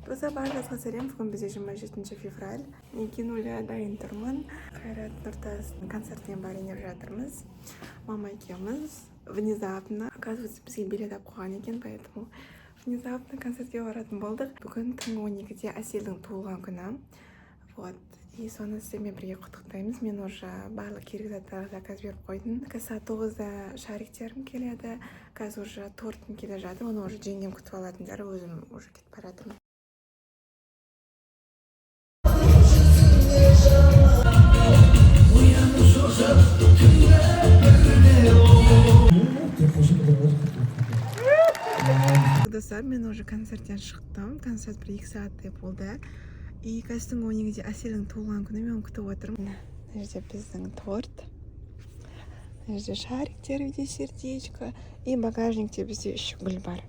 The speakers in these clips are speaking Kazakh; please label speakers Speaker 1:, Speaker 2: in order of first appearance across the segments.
Speaker 1: Просто барлығыңызға сәлем. Бүгін бізде 27 февраль. Мен киноға дайын тұрмын. Қайрат Нұртастың концертіне барайын деп жатырмыз. Мама екеуміз внезапно, оказывается, бізге билет алып қойған екен, поэтому внезапно концертке баратын болдық. Бүгін таңғы 12-де Әселдің туылған күні. Вот. И соны сіздермен бірге құттықтаймыз. Мен уже барлық керек заттарды заказ беріп қойдым. Сағат 9-да шариктерім келеді. Қазір уже тортым келе жатыр. Оны уже жеңгем күтіп алатын жары, өзім уже кетіп бара жатырмын. Достар, мен уже концерттен шықтым. Концерт 1-2 сағаттай болды. И қазір 12-де Әселдің туылған күні мен күтіп отырмын. Мына жерде біздің торт. Мына жерде шариктер, виде сердечко. И багажникте бізде еще гүл бар.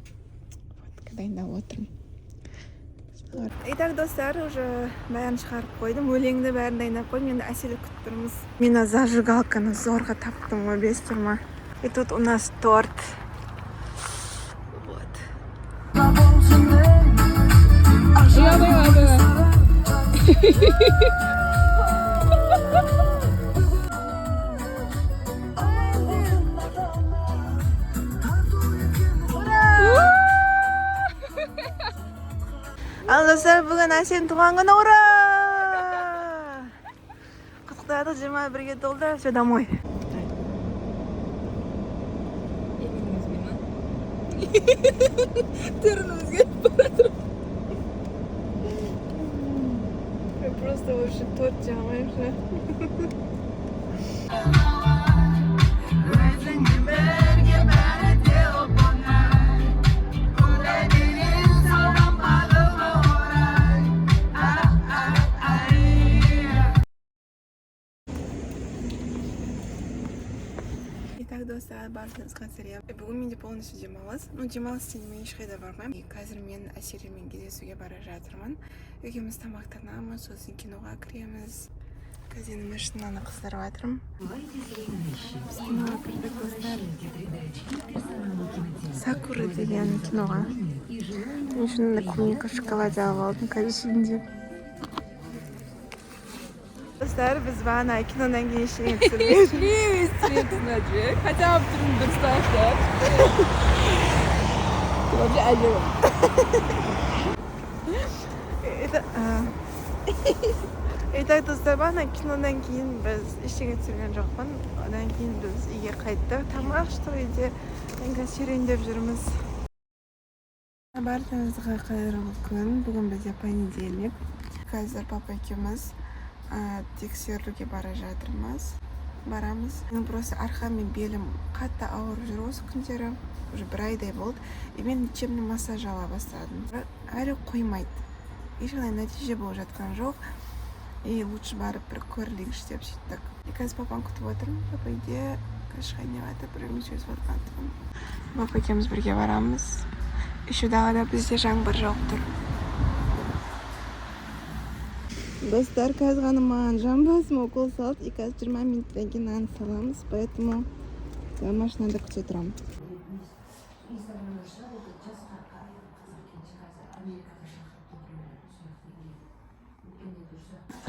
Speaker 1: Вот, дайындап отырмын. Итак, достар, уже бәрін шығарып қойдым. Өлеңді бәрін дайындап қойдым. Енді Әселді күтіп тұрмыз. Мен зажигалканы зорға таптым, без тұрма. И тут у нас торт. Вот. Ал достар, бүгін Әселдің туған күні, ура! Құттықтадық, 21-ге толды, все домой. Түрін өзгеріп баратыр. Просто вообще торт жағамайым ше. Итак, достар, барлығыңызға сәлем. Бүгін менде полностью демалыс. Демалыс дегенде мен ешқайда бармаймын. Қазір мен Әселмен кездесуге бара жатырмын. Екеуміз тамақтанамыз, сосын киноға кіреміз. Қазір машинаны қыздырып жатырмын. Біз киноға кірдік, достар. Сакура деген киноға. Мен үшін клубника шоколад алып алдым, кәдесінде. Dostlar, biz bana kinodan keyin ishlayib
Speaker 2: Ishlaymiz, Snajik. Хотя бы turun dursalar. Çok acayip.
Speaker 1: Итак, достар, bana kinodan keyin biz ishga tushgan жоқпын. Одан кейін biz үйге қайттық. Тамақ ішті үйде. Енді серуендеп жүрміз. Барлығыңызға қайырлы күн. Бүгін бізде понедельник. Қазір папа екеуміз тексеруге бара жатырмыз. Барамыз. Мен просто арқам мен белім қатты ауырып жүр осы күндері. Уже бір айдай болды. И мен ичемді массаж ала бастадым. Әлі қоймайды. Ешқандай нәтиже болып жатқан жоқ. И лучше барып бір көрілейікші деп сөйттік. Қазір папаны күтіп отырмын. Папа үйде кашқа ойнап біреумен сөйлесіп жатқан. Папа екеуміз бірге барамыз. Еще далада бізде жаңбыр жауып тұр. Достар, қазір ғана маған жамбасыма укол салды. И қазір 20 минуттан кейін нан саламыз. Поэтому машинада күте тұрамын.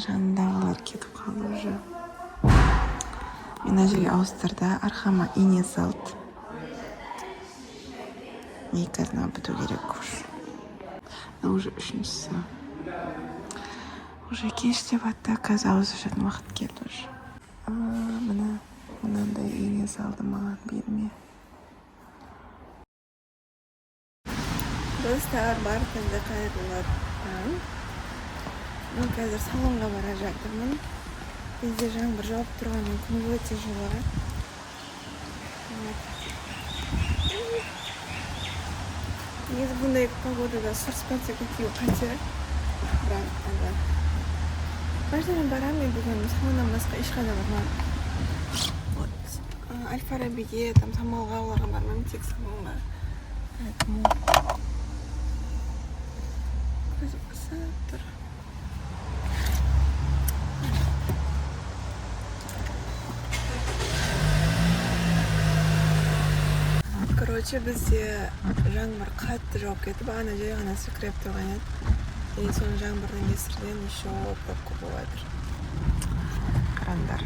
Speaker 1: Жанындағылар кетіп қалды уже. Мен әжеге ауыстырды, арқама ине салды. Мен қазір біту керек көш. Уже үшіншісі. Уже кеш деп атты, қазір ауысып уақыт келді уже. Мынандай ине салды маған берме. Достар, барлығыңызға қайырлы таң. Мен қазір салонға бара жатырмын. Бізде жаңбыр жауып тұрғаннан күн өте жылы. Негізі бұндай погодада сұрыспанцы көкеу қате. Бірақ Каждый барами будем салоннан басқа ешқайда бармаймын. Вот. Аль-Фарабиге, там самалға оларға бармаймын, тек салонға. Поэтому көзім қысып тұр. Короче, бізде жаңбыр қатты жауып кетіп, ана жай ғана сіркіреп тұрған еді. И соның жаңбырдың кесірінен еще пробка болып жатыр. Қараңдар.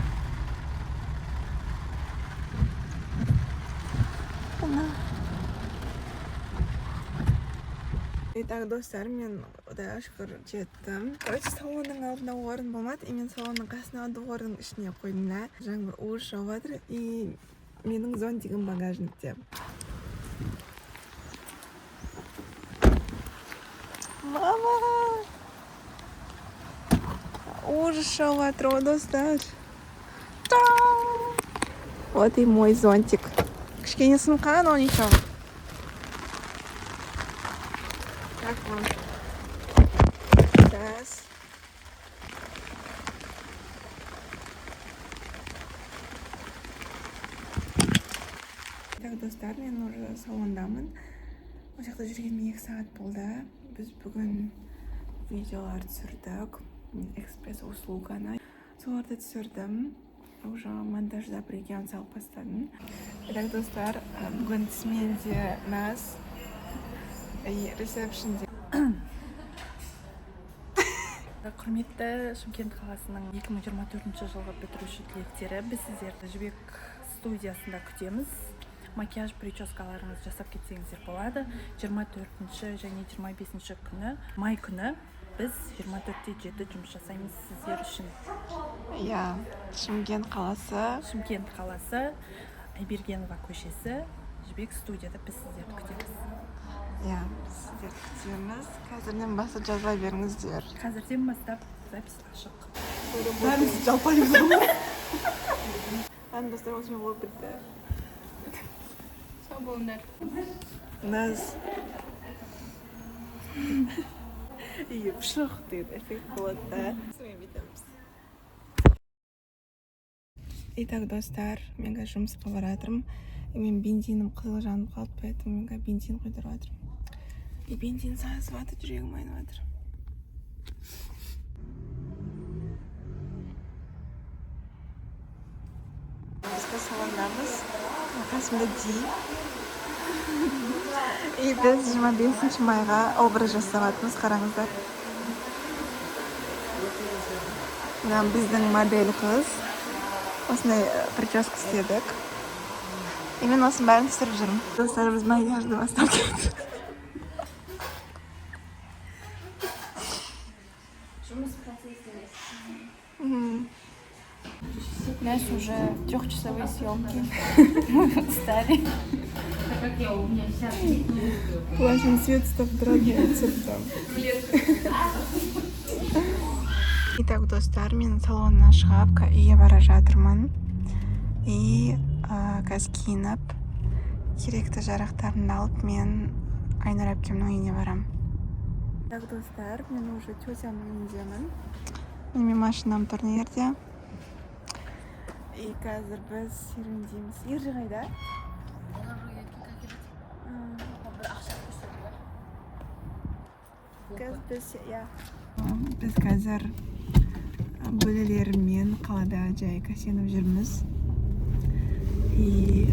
Speaker 1: Итак, достар, мен Құдайға шүкір жеттім. Короче, салонның алдында орын болмады, и мен салонның қасына орынның ішіне қойдым да. Жаңбыр уыз жауып жатыр, и менің зонтигім багажникте. Мама! Ужас жауып жатыр ғой, достар. Вот и мой зонтик. Кішкене сынған, но ничего. Как вам? Сейчас. Так, достар, мен уже салондамын. Ол жақта жүргеніме 2 сағат болды. Біз бүгін видеолар түсірдік. Экспресс услуганы. Соларды түсірдім. Уже монтажда бір-екеуін салып бастадым. Итак, достар, бүгін сменде нас и ресепшнде.
Speaker 2: Құрметті Шымкент қаласының 2024 жылғы бітіруші түлектері, біз сіздерді Жібек студиясында күтеміз. Макияж прическаларыңыз жасап кетсеңіздер болады. 24 және 25 күні, май күні біз 24-те 7 жұмыс жасаймыз сіздер үшін.
Speaker 1: Я, Шымкент қаласы.
Speaker 2: Шымкент қаласы, Айбергенова көшесі, Жібек студияда біз сіздерді күтеміз.
Speaker 1: Я, сіздерді күтеміз. Қазірден бастап жаза беріңіздер.
Speaker 2: Қазірден бастап запись ашық.
Speaker 1: Бәріміз жалпаймыз ғой. Ән достар, осымен болып бітті.
Speaker 2: Сау болыңдар.
Speaker 1: Нас и пшық дейді, эффект болады да. Сонымен бітеміз. Итак, достар, мен қазір жұмысқа баратырмын. Мен бензинім қызыл жанып қалды, поэтому мен қазір бензин қойдырып жатырмын. И бензин сасып жатыр, жүрегім айнып жатыр. Біз салондамыз. Қасымда Ди. И біз 25 майға образ жасап жатырмыз, қараңыздар. Мына біздің модель қыз. Осындай прическа істедік. И мен осының бәрін түсіріп жүрмін. Достар, біз макияжды бастап кеттік.
Speaker 2: Жұмыс процессі. Нас уже 3-часовые съемки. Стали.
Speaker 1: Плащен цвет став дорогим цветом. Итак, достар, мен салоннан шығып, үйге бара жатырмын. И қазір киініп, керекті жарақтарымды алып, мен Айнұр әпкемнің үйіне барам. Так, достар, мен уже тетямның үйіндемін. Менің машинам тұр мына жерде. И қазір біз серуендейміз. Ержи қайда? Біз қазір бөлелермен қалада жай касеніп жүрміз. И